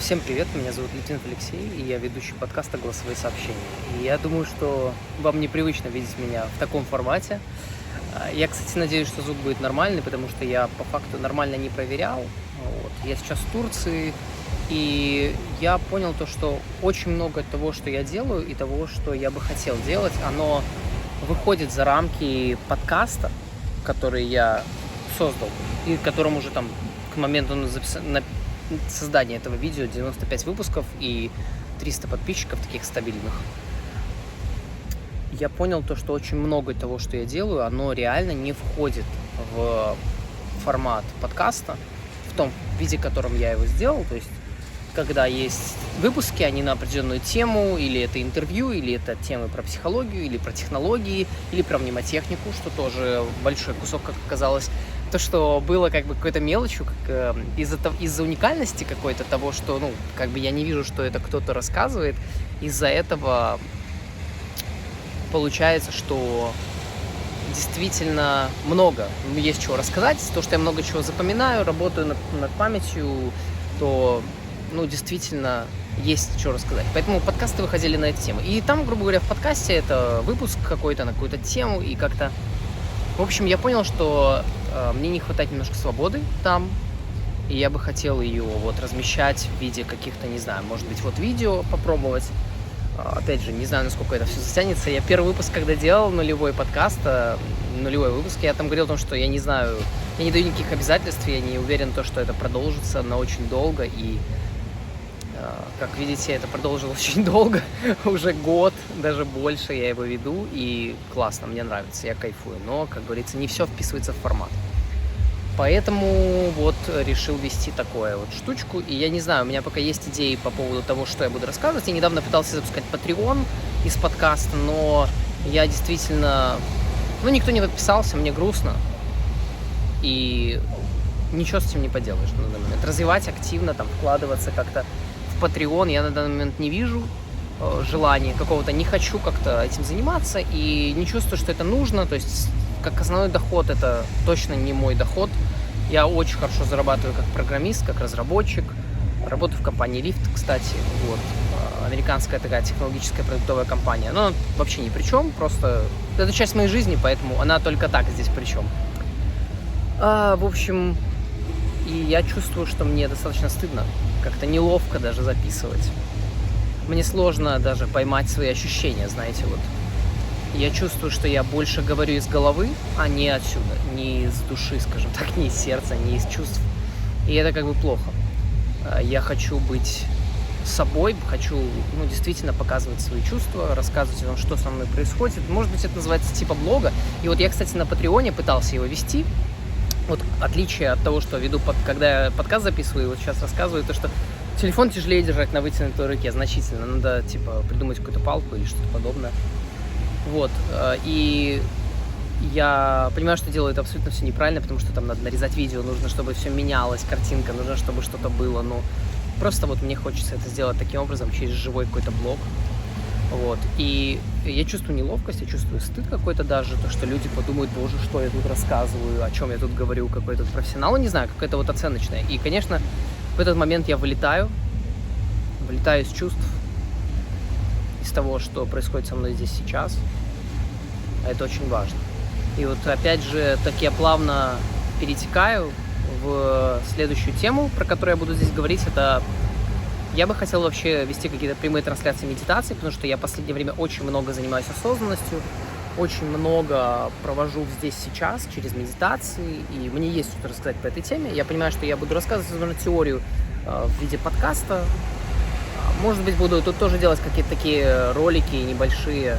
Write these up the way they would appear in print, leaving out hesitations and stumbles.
Всем привет, меня зовут Литвинов Алексей, и я ведущий подкаста «Голосовые сообщения». И я думаю, что вам непривычно видеть меня в таком формате. Я, кстати, надеюсь, что звук будет нормальный, потому что я по факту нормально не проверял. Я сейчас в Турции, и я понял то, что очень много того, что я делаю, и того, что я бы хотел делать, оно выходит за рамки подкаста, который я создал, и которым уже там к моменту создания этого видео 95 выпусков и 300 подписчиков таких стабильных. Я понял то, что очень много того, что я делаю, оно реально не входит в формат подкаста в том виде, в котором я его сделал. То есть, когда есть выпуски, они на определенную тему, или это интервью, или это темы про психологию, или про технологии, или про мнемотехнику, что тоже большой кусок, как оказалось. То, что было как бы какой-то мелочью, как, из-за уникальности какой-то того, что, я не вижу, что это кто-то рассказывает, из-за этого получается, что действительно много есть чего рассказать. То, что я много чего запоминаю, работаю над памятью, то, действительно есть что рассказать. Поэтому подкасты выходили на эти темы. И там, грубо говоря, в подкасте это выпуск какой-то на какую-то тему, и как-то... В общем, я понял, что мне не хватает немножко свободы там, и я бы хотел ее размещать в виде каких-то, не знаю, может быть, видео попробовать. Опять же, не знаю, насколько это все затянется. Я первый выпуск, когда делал нулевой выпуск, я там говорил о том, что я не знаю, я не даю никаких обязательств, я не уверен, что это продолжится на очень долго, и, как видите, это продолжилось очень долго, уже год, даже больше я его веду, и классно, мне нравится, я кайфую, но, как говорится, не все вписывается в формат. Поэтому решил вести такую штучку, и я не знаю, у меня пока есть идеи по поводу того, что я буду рассказывать. Я недавно пытался запускать Patreon из подкаста, но я действительно... никто не подписался, мне грустно, и ничего с этим не поделаешь на данный момент. Развивать активно, вкладываться как-то в Patreon я на данный момент не вижу желания какого-то, не хочу как-то этим заниматься, и не чувствую, что это нужно, то есть... Как основной доход, это точно не мой доход. Я очень хорошо зарабатываю как программист, как разработчик. Работаю в компании Lyft, кстати. Американская такая технологическая продуктовая компания. Но вообще ни при чем, просто это часть моей жизни, поэтому она только так здесь при чем. В общем, и я чувствую, что мне достаточно стыдно, как-то неловко даже записывать. Мне сложно даже поймать свои ощущения, знаете, Я чувствую, что я больше говорю из головы, а не отсюда, не из души, скажем так, не из сердца, не из чувств. И это плохо. Я хочу быть собой, хочу действительно показывать свои чувства, рассказывать вам, что со мной происходит. Может быть, это называется типа блога. И я, кстати, на Патреоне пытался его вести. Отличие от того, что веду, когда я подкаст записываю, сейчас рассказываю, то, что телефон тяжелее держать на вытянутой руке значительно. Надо, придумать какую-то палку или что-то подобное. И я понимаю, что делаю это абсолютно все неправильно, потому что там надо нарезать видео, нужно, чтобы все менялось, картинка, нужно, чтобы что-то было, просто мне хочется это сделать таким образом, через живой какой-то блог, и я чувствую неловкость, я чувствую стыд какой-то даже, то, что люди подумают, боже, что я тут рассказываю, о чем я тут говорю, какой тут профессионал, не знаю, какая-то оценочная, и, конечно, в этот момент я вылетаю из чувств, из того, что происходит со мной здесь сейчас. Это очень важно. И опять же, так я плавно перетекаю в следующую тему, про которую я буду здесь говорить. Это я бы хотел вообще вести какие-то прямые трансляции медитации, потому что я в последнее время очень много занимаюсь осознанностью, очень много провожу здесь сейчас через медитации, и мне есть что рассказать по этой теме. Я понимаю, что я буду рассказывать, возможно, теорию в виде подкаста. Может быть, буду тут тоже делать какие-то такие ролики небольшие,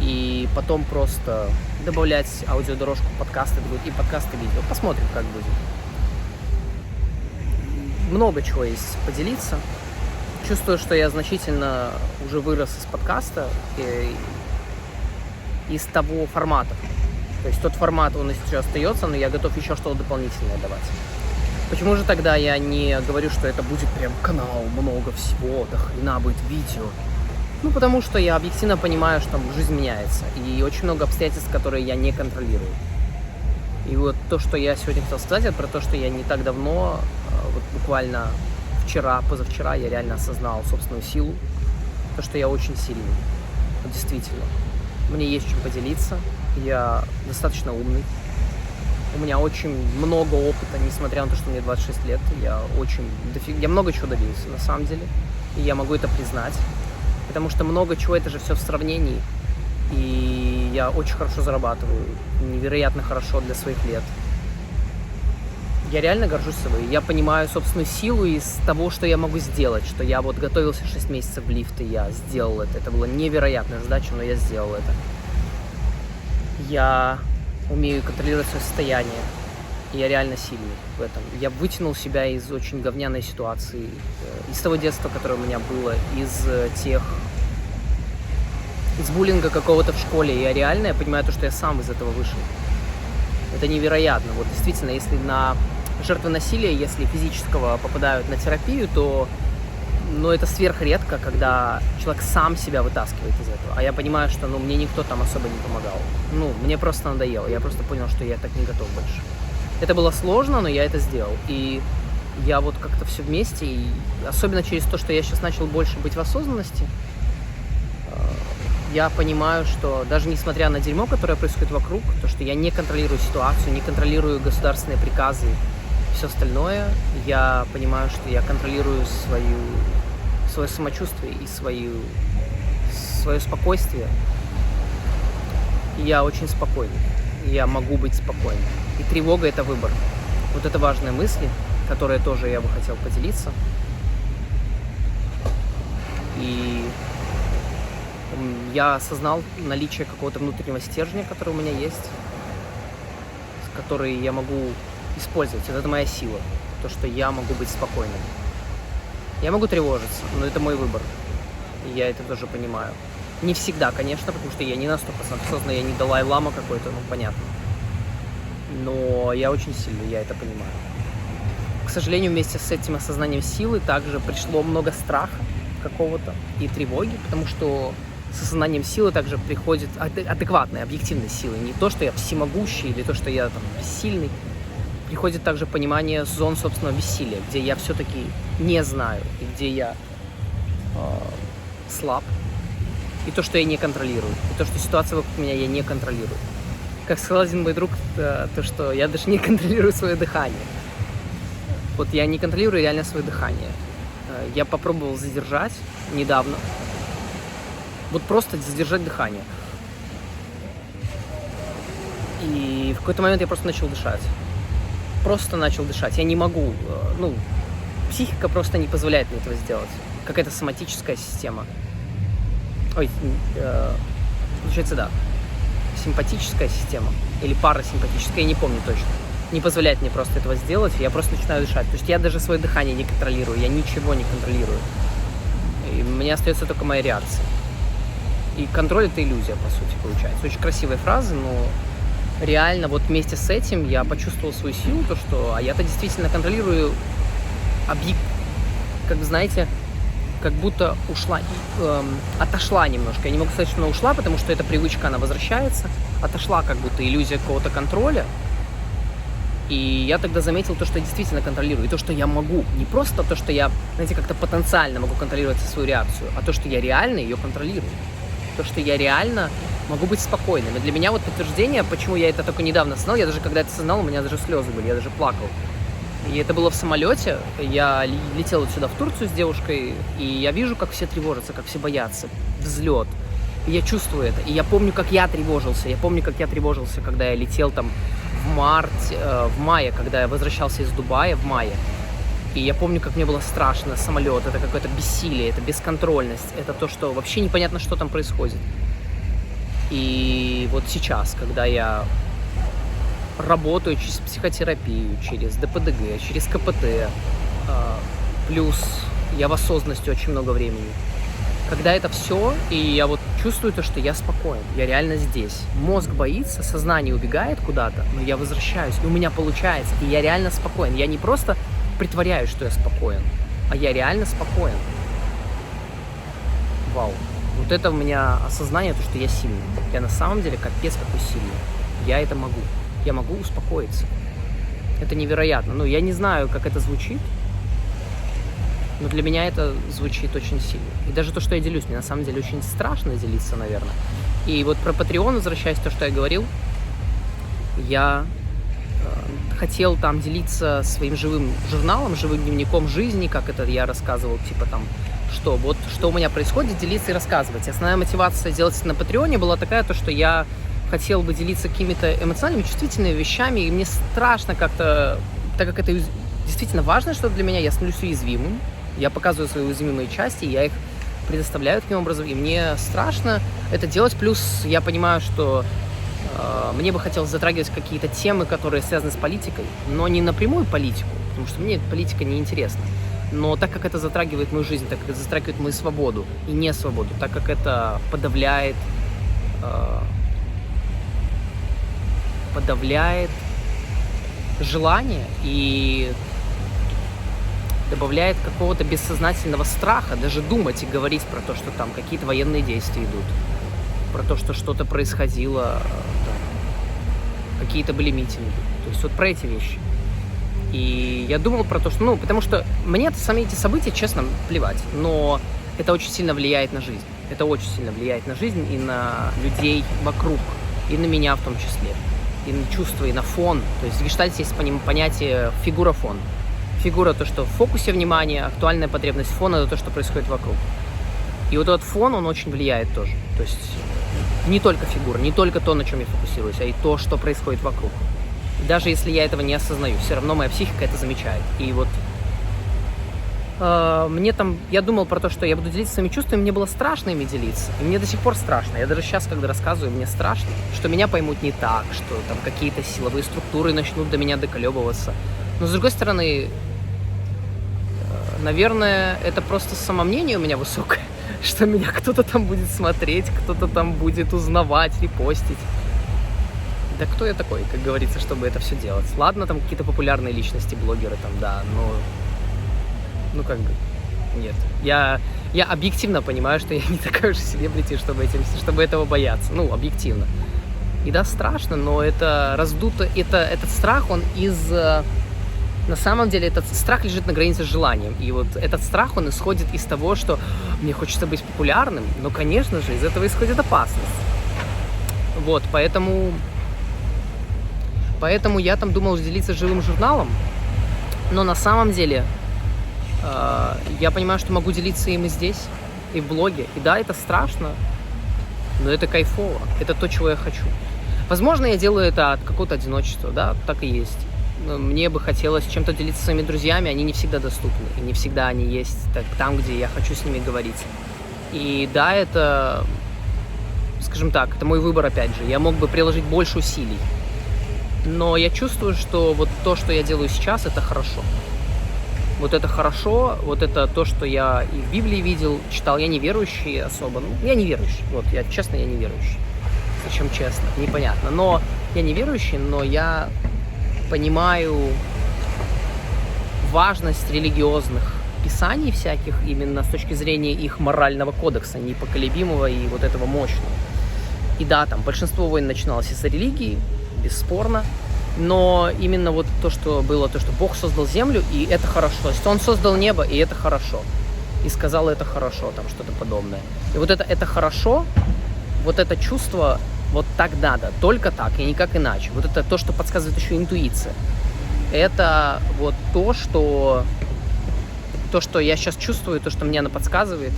и потом просто добавлять аудиодорожку подкаста, и подкасты, видео. Посмотрим, как будет. Много чего есть поделиться. Чувствую, что я значительно уже вырос из подкаста, из того формата. То есть тот формат, он еще остается, но я готов еще что-то дополнительное давать. Почему же тогда я не говорю, что это будет прям канал, много всего, до хрена будет видео? Потому что я объективно понимаю, что жизнь меняется, и очень много обстоятельств, которые я не контролирую. И то, что я сегодня хотел сказать, это про то, что я не так давно, буквально позавчера я реально осознал собственную силу, то, что я очень сильный, действительно. Мне есть чем поделиться, я достаточно умный, у меня очень много опыта, несмотря на то, что мне 26 лет, я много чего добился, на самом деле, и я могу это признать, потому что много чего, это же все в сравнении, и я очень хорошо зарабатываю, невероятно хорошо для своих лет. Я реально горжусь собой, я понимаю собственную силу из того, что я могу сделать, что я вот готовился 6 месяцев в лифт, и я сделал это была невероятная задача, но я сделал это. Я умею контролировать свое состояние, и я реально сильный в этом. Я вытянул себя из очень говняной ситуации, из того детства, которое у меня было, из буллинга какого-то в школе. Я реально понимаю то, что я сам из этого вышел. Это невероятно. Вот действительно, если на жертвы насилия, если физического попадают на терапию, то это сверхредко, когда человек сам себя вытаскивает из этого. А я понимаю, что мне никто там особо не помогал. Мне просто надоело. Я просто понял, что я так не готов больше. Это было сложно, но я это сделал. И я вот как-то все вместе, и особенно через то, что я сейчас начал больше быть в осознанности, я понимаю, что даже несмотря на дерьмо, которое происходит вокруг, то, что я не контролирую ситуацию, не контролирую государственные приказы, все остальное, я понимаю, что я контролирую свое самочувствие и свое спокойствие. И я очень спокойный. Я могу быть спокойным. И тревога — это выбор. Вот это важные мысли, которые тоже я бы хотел поделиться. И я осознал наличие какого-то внутреннего стержня, который у меня есть, который я могу использовать. Это моя сила. То, что я могу быть спокойным. Я могу тревожиться, но это мой выбор. И я это тоже понимаю. Не всегда, конечно, потому что я не на 100% осознанно, я не Далай-лама какой-то, понятно. Но я очень сильный, я это понимаю. К сожалению, вместе с этим осознанием силы также пришло много страха какого-то и тревоги, потому что с осознанием силы также приходит адекватная, объективная сила. Не то, что я всемогущий или то, что я сильный. Приходит также понимание зон собственного бессилия, где я все-таки не знаю, и где я слаб, и то, что я не контролирую, и то, что ситуация вокруг меня я не контролирую. Как сказал один мой друг, то, что я даже не контролирую свое дыхание. Вот я не контролирую реально свое дыхание. Я попробовал задержать недавно, вот просто задержать дыхание. И в какой-то момент я просто начал дышать. Я не могу, психика просто не позволяет мне этого сделать. Какая-то соматическая система. Получается, да. Симпатическая система или парасимпатическая, я не помню точно. Не позволяет мне просто этого сделать, я просто начинаю дышать. То есть я даже свое дыхание не контролирую, я ничего не контролирую. И у меня остается только моя реакция. И контроль — это иллюзия, по сути, получается. Очень красивые фразы, но реально вот вместе с этим я почувствовал свою силу, то что я-то действительно контролирую объект, как знаете, как будто отошла немножко. Я не могу сказать, что она ушла, потому что эта привычка, она возвращается. Отошла как будто иллюзия какого-то контроля. И я тогда заметил то, что я действительно контролирую. И то, что я могу. Не просто то, что я, как-то потенциально могу контролировать свою реакцию, а то, что я реально ее контролирую. То, что я реально могу быть спокойным. И для меня вот подтверждение, почему я это только недавно осознал. Я даже, когда это осознал, у меня даже слезы были, я даже плакал. И это было в самолете. Я летел сюда, в Турцию, с девушкой, и я вижу, как все тревожатся, как все боятся. Взлет. И я чувствую это. И я помню, как я тревожился. Когда я летел там в мае, когда я возвращался из Дубая в мае. И я помню, как мне было страшно. Самолет — это какое-то бессилие, это бесконтрольность. Это то, что вообще непонятно, что там происходит. И вот сейчас, когда я работаю через психотерапию, через ДПДГ, через КПТ, плюс я в осознанности очень много времени. Когда это все, и я вот чувствую то, что я спокоен, я реально здесь. Мозг боится, сознание убегает куда-то, но я возвращаюсь, и у меня получается, и я реально спокоен. Я не просто притворяюсь, что я спокоен, а я реально спокоен. Вау. Вот это у меня осознание, то, что я сильный. Я на самом деле капец какой сильный. Я это могу. Я могу успокоиться. Это невероятно. Я не знаю, как это звучит. Но для меня это звучит очень сильно. И даже то, что я делюсь, мне на самом деле очень страшно делиться, наверное. И вот про Patreon, возвращаясь то, что я говорил, я хотел там делиться своим живым журналом, живым дневником жизни, как это я рассказывал, типа там, что у меня происходит, делиться и рассказывать. Основная мотивация делать это на Патреоне была такая, то, что я хотел бы делиться какими-то эмоциональными, чувствительными вещами, и мне страшно как-то, так как это действительно важно, что для меня, я становлюсь уязвимым, я показываю свои уязвимые части, я их предоставляю таким образом, и мне страшно это делать, плюс я понимаю, что мне бы хотелось затрагивать какие-то темы, которые связаны с политикой, но не напрямую политику, потому что мне политика не интересна. Но так как это затрагивает мою жизнь, так как это затрагивает мою свободу и не свободу, так как это подавляет желание и добавляет какого-то бессознательного страха даже думать и говорить про то, что там какие-то военные действия идут, про то, что что-то происходило, там, какие-то были митинги. То есть вот про эти вещи. И я думал про то, что, потому что мне сами эти события, честно, плевать, но это очень сильно влияет на жизнь. Это очень сильно влияет на жизнь и на людей вокруг, и на меня в том числе, и на чувства, и на фон. То есть в гештальте есть понятие фигура-фон. Фигура — то, что в фокусе внимания, актуальная потребность фона — это то, что происходит вокруг. И вот этот фон, он очень влияет тоже. То есть не только фигура, не только то, на чем я фокусируюсь, а и то, что происходит вокруг. И даже если я этого не осознаю, все равно моя психика это замечает. И вот я думал про то, что я буду делиться своими чувствами, мне было страшно ими делиться. И мне до сих пор страшно. Я даже сейчас, когда рассказываю, мне страшно, что меня поймут не так, что там какие-то силовые структуры начнут до меня доколебываться. Но с другой стороны, наверное, это просто самомнение у меня высокое, что меня кто-то там будет смотреть, кто-то там будет узнавать, репостить. Да кто я такой, как говорится, чтобы это все делать? Ладно, там какие-то популярные личности, блогеры там, да, но... как бы, нет. Я объективно понимаю, что я не такая уж селебрити, чтобы этого бояться. Объективно. И да, страшно, но это раздуто, этот страх, он на самом деле, этот страх лежит на границе с желанием. И вот этот страх, он исходит из того, что мне хочется быть популярным, но, конечно же, из этого исходит опасность. Вот, поэтому я там думал делиться живым журналом, но на самом деле я понимаю, что могу делиться им и здесь, и в блоге. И да, это страшно, но это кайфово, это то, чего я хочу. Возможно, я делаю это от какого-то одиночества, да, так и есть. Мне бы хотелось чем-то делиться со своими друзьями, они не всегда доступны, и не всегда они есть там, где я хочу с ними говорить. И да, это, скажем так, это мой выбор, опять же. Я мог бы приложить больше усилий, но я чувствую, что вот то, что я делаю сейчас, это хорошо. Вот это хорошо, вот это то, что я и в Библии видел, читал. Я не верующий особо, я не верующий, я не верующий. Причем честно, непонятно. Но я не верующий, но я понимаю важность религиозных писаний всяких именно с точки зрения их морального кодекса, непоколебимого и вот этого мощного. И да, там большинство войн начиналось из-за религии, бесспорно, но именно вот то, что было, то, что Бог создал землю, и это хорошо. То есть Он создал небо, и это хорошо. И сказал, это хорошо, там что-то подобное. И вот это хорошо, вот это чувство, вот так надо, только так и никак иначе. Вот это то, что подсказывает еще интуиция. Это вот то, что я сейчас чувствую, то, что мне она подсказывает,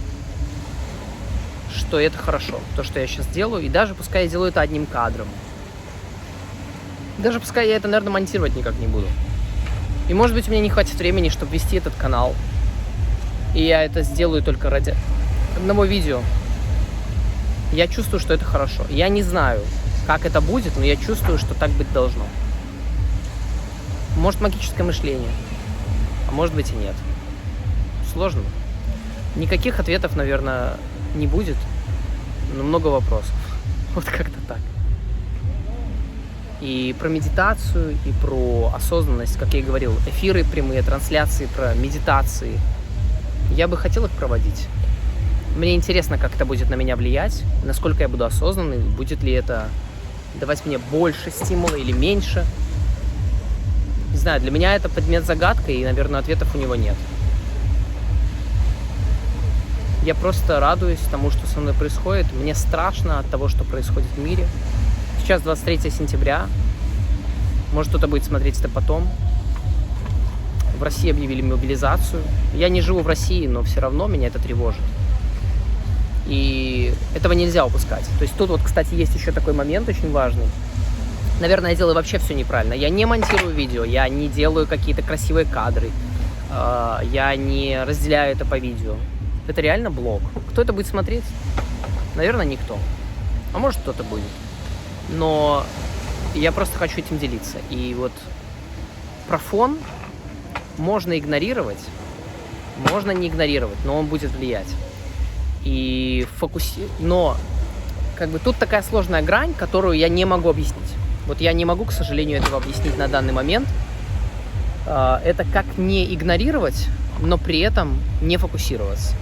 что это хорошо, то, что я сейчас делаю. И даже пускай я делаю это одним кадром. Даже пускай я это, наверное, монтировать никак не буду. И, может быть, у меня не хватит времени, чтобы вести этот канал. И я это сделаю только ради одного видео. Я чувствую, что это хорошо. Я не знаю, как это будет, но я чувствую, что так быть должно. Может, магическое мышление, а может быть и нет. Сложно. Никаких ответов, наверное, не будет, но много вопросов. Вот как-то так. И про медитацию, и про осознанность, как я и говорил, эфиры прямые, трансляции про медитации. Я бы хотел их проводить. Мне интересно, как это будет на меня влиять, насколько я буду осознанный, будет ли это давать мне больше стимула или меньше. Не знаю, для меня это предмет загадка, и, наверное, ответов у него нет. Я просто радуюсь тому, что со мной происходит. Мне страшно от того, что происходит в мире. Сейчас 23 сентября. Может, кто-то будет смотреть это потом. В России объявили мобилизацию. Я не живу в России, но все равно меня это тревожит. И этого нельзя упускать. То есть тут вот, кстати, есть еще такой момент очень важный. Наверное, я делаю вообще все неправильно. Я не монтирую видео, я не делаю какие-то красивые кадры, я не разделяю это по видео. Это реально блог. Кто это будет смотреть? Наверное, никто. А может, кто-то будет. Но я просто хочу этим делиться. И вот про фон можно игнорировать, можно не игнорировать, но он будет влиять. И но как бы тут такая сложная грань, которую я не могу объяснить. Вот я не могу, к сожалению, этого объяснить на данный момент. Это как не игнорировать, но при этом не фокусироваться.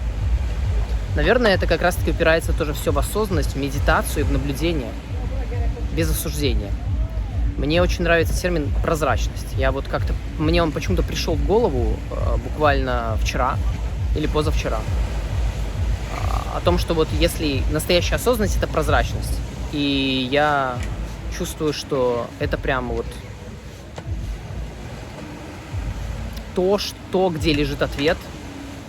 Наверное, это как раз-таки упирается тоже все в осознанность, в медитацию и в наблюдение, без осуждения. Мне очень нравится термин «прозрачность». Мне он почему-то пришел в голову буквально вчера или позавчера. О том, что вот если настоящая осознанность – это прозрачность. И я чувствую, что это прямо вот то, где лежит ответ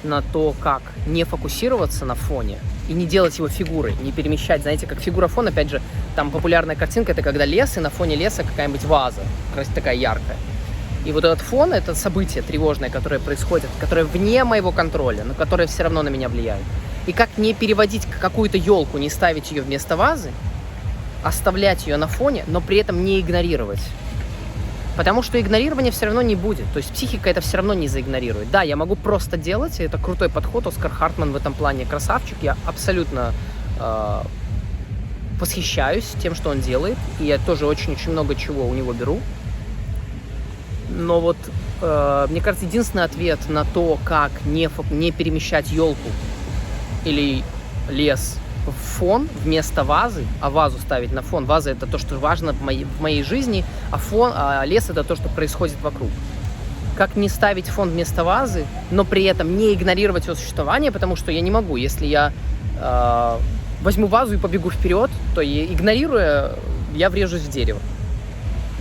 на то, как не фокусироваться на фоне и не делать его фигурой, не перемещать. Знаете, как фигура фона, опять же, там популярная картинка – это когда лес, и на фоне леса какая-нибудь ваза, такая яркая. И вот этот фон – это событие тревожное, которое происходит, которое вне моего контроля, но которое все равно на меня влияет. И как не переводить какую-то елку, не ставить ее вместо вазы, оставлять ее на фоне, но при этом не игнорировать. Потому что игнорирования все равно не будет. То есть психика это все равно не заигнорирует. Да, я могу просто делать, и это крутой подход. Оскар Хартман в этом плане красавчик. Я абсолютно восхищаюсь тем, что он делает. И я тоже очень-очень много чего у него беру. Но вот, мне кажется, единственный ответ на то, как не перемещать елку или лес в фон вместо вазы, а вазу ставить на фон. Ваза – это то, что важно в моей жизни, а лес – это то, что происходит вокруг. Как не ставить фон вместо вазы, но при этом не игнорировать его существование, потому что я не могу. Если я возьму вазу и побегу вперед, то, игнорируя, я врежусь в дерево.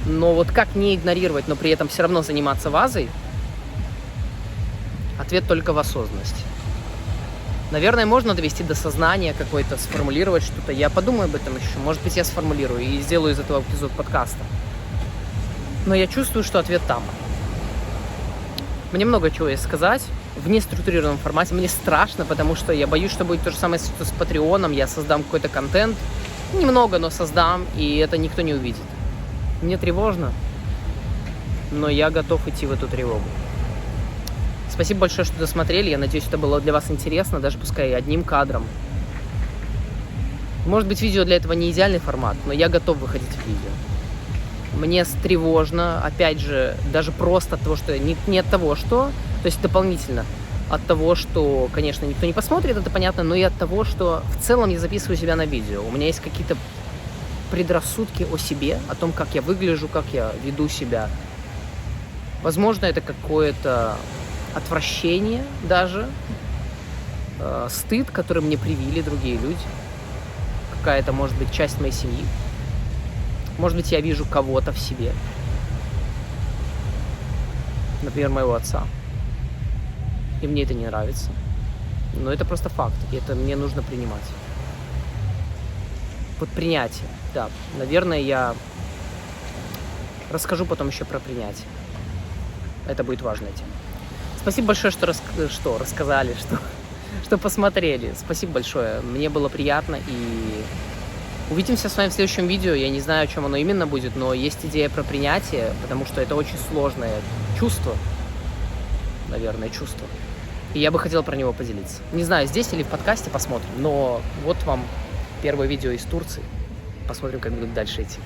Но вот как не игнорировать, но при этом все равно заниматься вазой? Ответ только в осознанности. Наверное, можно довести до сознания какой-то, сформулировать что-то. Я подумаю об этом еще. Может быть, я сформулирую и сделаю из этого эпизод подкаста. Но я чувствую, что ответ там. Мне много чего есть сказать в неструктурированном формате. Мне страшно, потому что я боюсь, что будет то же самое с Патреоном. Я создам какой-то контент. Немного, но создам, и это никто не увидит. Мне тревожно, но я готов идти в эту тревогу. Спасибо большое, что досмотрели. Я надеюсь, это было для вас интересно, даже пускай одним кадром. Может быть, видео для этого не идеальный формат, но я готов выходить в видео. Мне тревожно, опять же, даже просто от того, что... Не от того, что... То есть дополнительно от того, что, конечно, никто не посмотрит, это понятно, но и от того, что в целом я записываю себя на видео. У меня есть какие-то предрассудки о себе, о том, как я выгляжу, как я веду себя. Возможно, это какое-то отвращение даже, стыд, который мне привили другие люди, какая-то, может быть, часть моей семьи. Может быть, я вижу кого-то в себе, например, моего отца, и мне это не нравится. Но это просто факт, и это мне нужно принимать. Вот принятие, да, наверное, я расскажу потом еще про принятие. Это будет важная тема. Спасибо большое, что рассказали, что посмотрели. Спасибо большое. Мне было приятно. И увидимся с вами в следующем видео. Я не знаю, о чем оно именно будет, но есть идея про принятие, потому что это очень сложное чувство. Наверное, чувство. И я бы хотел про него поделиться. Не знаю, здесь или в подкасте, посмотрим. Но вот вам первое видео из Турции. Посмотрим, как будет дальше идти.